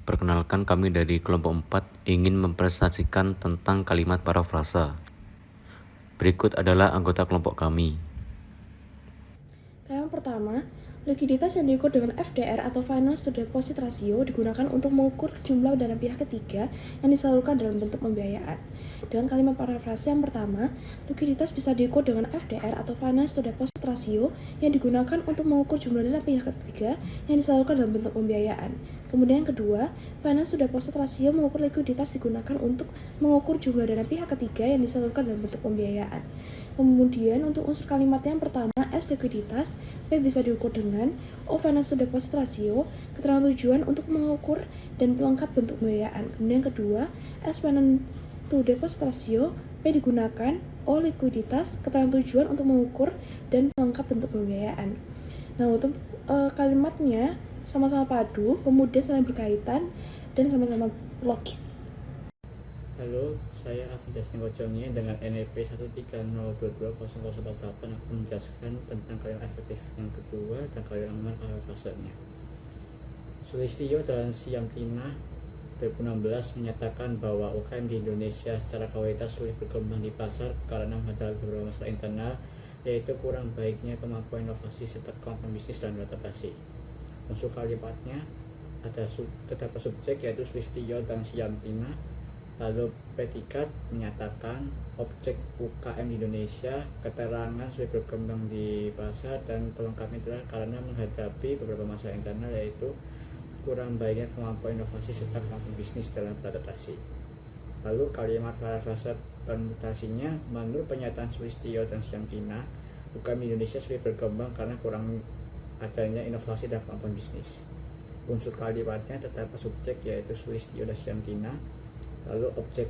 Perkenalkan, kami dari kelompok 4 ingin mempresentasikan tentang kalimat parafrasa. Berikut adalah anggota kelompok kami. Yang pertama, likuiditas yang diukur dengan FDR atau Finance to Deposit Ratio digunakan untuk mengukur jumlah dana pihak ketiga yang disalurkan dalam bentuk pembiayaan. Dengan kalimat parafrase yang pertama, likuiditas bisa diukur dengan FDR atau Finance to Deposit Ratio yang digunakan untuk mengukur jumlah dana pihak ketiga yang disalurkan dalam bentuk pembiayaan. Kemudian yang kedua, Finance to Deposit Ratio mengukur likuiditas digunakan untuk mengukur jumlah dana pihak ketiga yang disalurkan dalam bentuk pembiayaan. Kemudian untuk unsur kalimat yang pertama, S likuiditas, P bisa diukur dengan O Finance to Deposit Ratio, keterangan tujuan untuk mengukur dan pelengkap bentuk pembiayaan. Kemudian yang kedua, S Finance to Deposit Ratio, P digunakan, O likuiditas, keterangan tujuan untuk mengukur dan pelengkap bentuk pembiayaan. Nah, untuk kalimatnya sama-sama padu, kemudian saling berkaitan dan sama-sama logis. Halo, saya Afidas Ninggojongi dengan NEP 130220048 akan menjelaskan tentang kalimat efektif yang kedua dan kalimat parafrasenya. Sulistyo dan Siamtina 2016 menyatakan bahwa UKM di Indonesia secara kualitas sulit berkembang di pasar karena menghadapi beberapa masalah internal, yaitu kurang baiknya kemampuan inovasi serta kemampuan bisnis dan adaptasi. Unsur kalimatnya terdapat subjek yaitu Sulistyo dan Siamtina. Lalu predikat menyatakan objek UKM di Indonesia, keterangan sulit berkembang di pasar, dan pelengkapnya adalah karena menghadapi beberapa masalah internal yaitu kurang baiknya kemampuan inovasi serta kemampuan bisnis dalam beradaptasi. Lalu kalimat parafrase permutasinya, menurut pernyataan Sulistyo dan Siamtina, UKM di Indonesia sulit berkembang karena kurang adanya inovasi dan kemampuan bisnis. Unsur kalimatnya terdapat subjek yaitu Sulistyo dan Siamtina. Lalu objek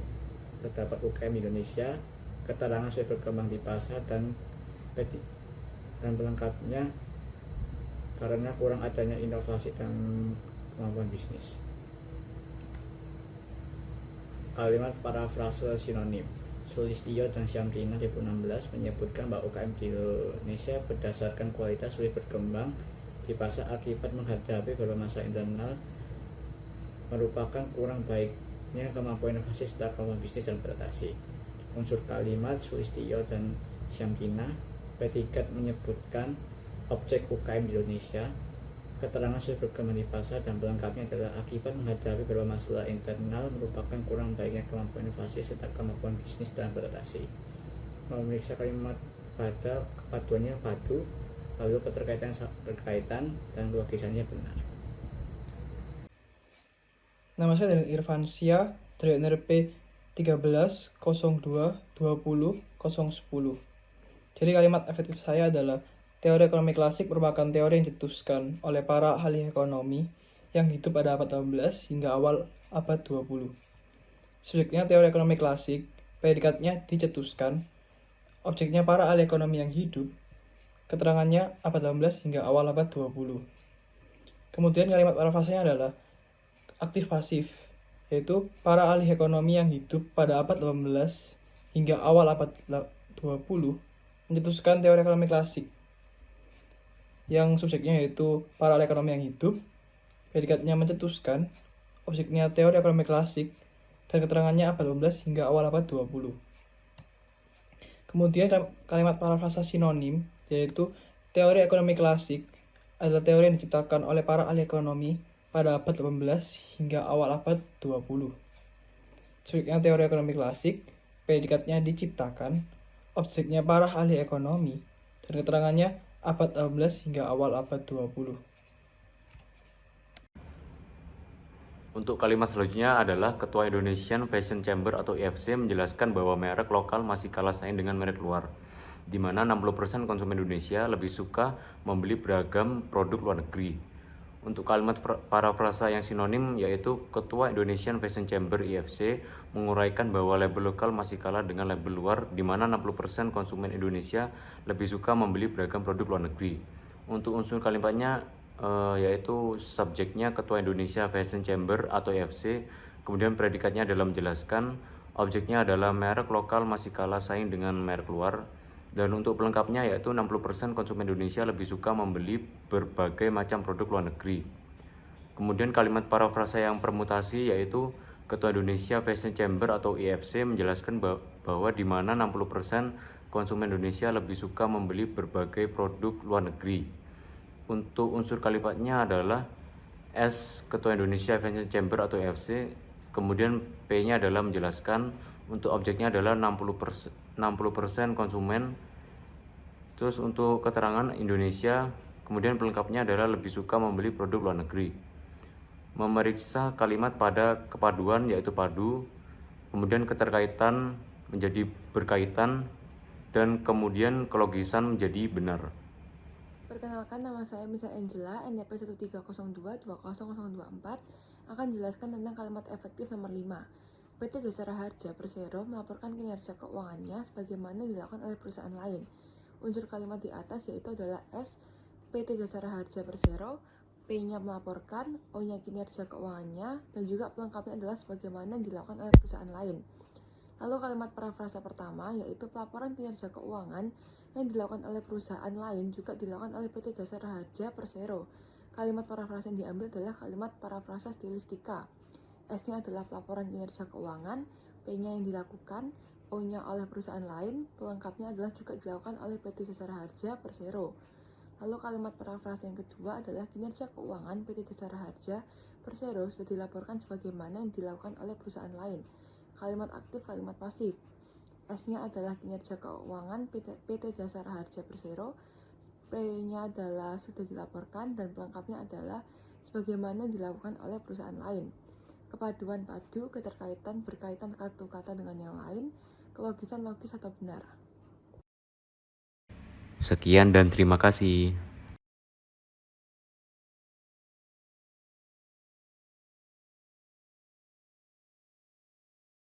terdapat UKM Indonesia, keterangan sulit berkembang di pasar, dan pelengkapnya karena kurang adanya inovasi dan kemampuan bisnis. Kalimat parafrase sinonim. Sulistyo dan Siamtina 2016 menyebutkan bahwa UKM di Indonesia berdasarkan kualitas sulit berkembang di pasar akibat menghadapi beberapa masalah internal, merupakan kurang baiknya kemampuan inovasi serta kemampuan bisnis dan beradaptasi. Unsur kalimat Sulistyo dan Siamtina, predikat menyebutkan objek UKM di Indonesia, keterangan sulit berkembang di pasar, dan pelengkapnya adalah akibat menghadapi beberapa masalah internal, merupakan kurang baiknya kemampuan inovasi serta kemampuan bisnis dan beradaptasi. Memeriksa kalimat pada kepaduannya padu, lalu keterkaitan dan logisannya benar. Nama saya Daniel Irfansyah dari NRP 1302200010. Jadi kalimat efektif saya adalah teori ekonomi klasik merupakan teori yang dicetuskan oleh para ahli ekonomi yang hidup pada abad 18 hingga awal abad 20. Subjeknya teori ekonomi klasik, predikatnya dicetuskan, objeknya para ahli ekonomi yang hidup, keterangannya abad 18 hingga awal abad 20. Kemudian kalimat parafrasenya adalah aktif pasif, yaitu para ahli ekonomi yang hidup pada abad 18 hingga awal abad 20 mencetuskan teori ekonomi klasik, yang subjeknya yaitu para ahli ekonomi yang hidup, predikatnya mencetuskan, objeknya teori ekonomi klasik, dan keterangannya abad 18 hingga awal abad 20. Kemudian kalimat parafrasa sinonim, yaitu teori ekonomi klasik adalah teori yang diciptakan oleh para ahli ekonomi pada abad 18 hingga awal abad 20. Subjeknya teori ekonomi klasik, predikatnya diciptakan, objeknya para ahli ekonomi, dan keterangannya abad 18 hingga awal abad 20. Untuk kalimat selanjutnya adalah Ketua Indonesian Fashion Chamber atau IFC menjelaskan bahwa merek lokal masih kalah saing dengan merek luar, di mana 60% konsumen Indonesia lebih suka membeli beragam produk luar negeri. Untuk kalimat parafrasa yang sinonim yaitu Ketua Indonesian Fashion Chamber IFC menguraikan bahwa label lokal masih kalah dengan label luar, di mana 60% konsumen Indonesia lebih suka membeli beragam produk luar negeri. Untuk unsur kalimatnya yaitu subjeknya Ketua Indonesia Fashion Chamber atau IFC, kemudian predikatnya adalah menjelaskan, objeknya adalah merek lokal masih kalah saing dengan merek luar. Dan untuk pelengkapnya yaitu 60% konsumen Indonesia lebih suka membeli berbagai macam produk luar negeri. Kemudian kalimat parafrasa yang permutasi yaitu Ketua Indonesia Fashion Chamber atau IFC menjelaskan bahwa di mana 60% konsumen Indonesia lebih suka membeli berbagai produk luar negeri. Untuk unsur kalimatnya adalah S Ketua Indonesia Fashion Chamber atau IFC, kemudian P-nya adalah menjelaskan, untuk objeknya adalah 60% konsumen. Terus untuk keterangan Indonesia, kemudian pelengkapnya adalah lebih suka membeli produk luar negeri. Memeriksa kalimat pada kepaduan yaitu padu, kemudian keterkaitan menjadi berkaitan, dan kemudian kelogisan menjadi benar. Perkenalkan, nama saya Misa Angela, NIP 130220024, akan menjelaskan tentang kalimat efektif nomor 5. PT Jasara Harja Persero melaporkan kinerja keuangannya sebagaimana dilakukan oleh perusahaan lain. Unsur kalimat di atas yaitu adalah S PT Jasara Harja Persero, P-nya melaporkan, O-nya kinerja keuangannya, dan juga pelengkapnya adalah sebagaimana dilakukan oleh perusahaan lain. Lalu kalimat parafrasa pertama yaitu pelaporan kinerja keuangan yang dilakukan oleh perusahaan lain juga dilakukan oleh PT Jasara Harja Persero. Kalimat parafrasa yang diambil adalah kalimat parafrasa stilistika. S-nya adalah pelaporan kinerja keuangan, P-nya yang dilakukan, O-nya oleh perusahaan lain, pelengkapnya adalah juga dilakukan oleh PT Jasara Harja Persero. Lalu kalimat parafrasa yang kedua adalah kinerja keuangan PT Jasara Harja Persero sudah dilaporkan sebagaimana yang dilakukan oleh perusahaan lain. Kalimat aktif, kalimat pasif. S-nya adalah kinerja keuangan PT Jasara Harja Persero, P-nya adalah sudah dilaporkan, dan pelengkapnya adalah sebagaimana yang dilakukan oleh perusahaan lain. Kepaduan padu, keterkaitan, berkaitan satu kata dengan yang lain, kelogisan logis atau benar. Sekian dan terima kasih.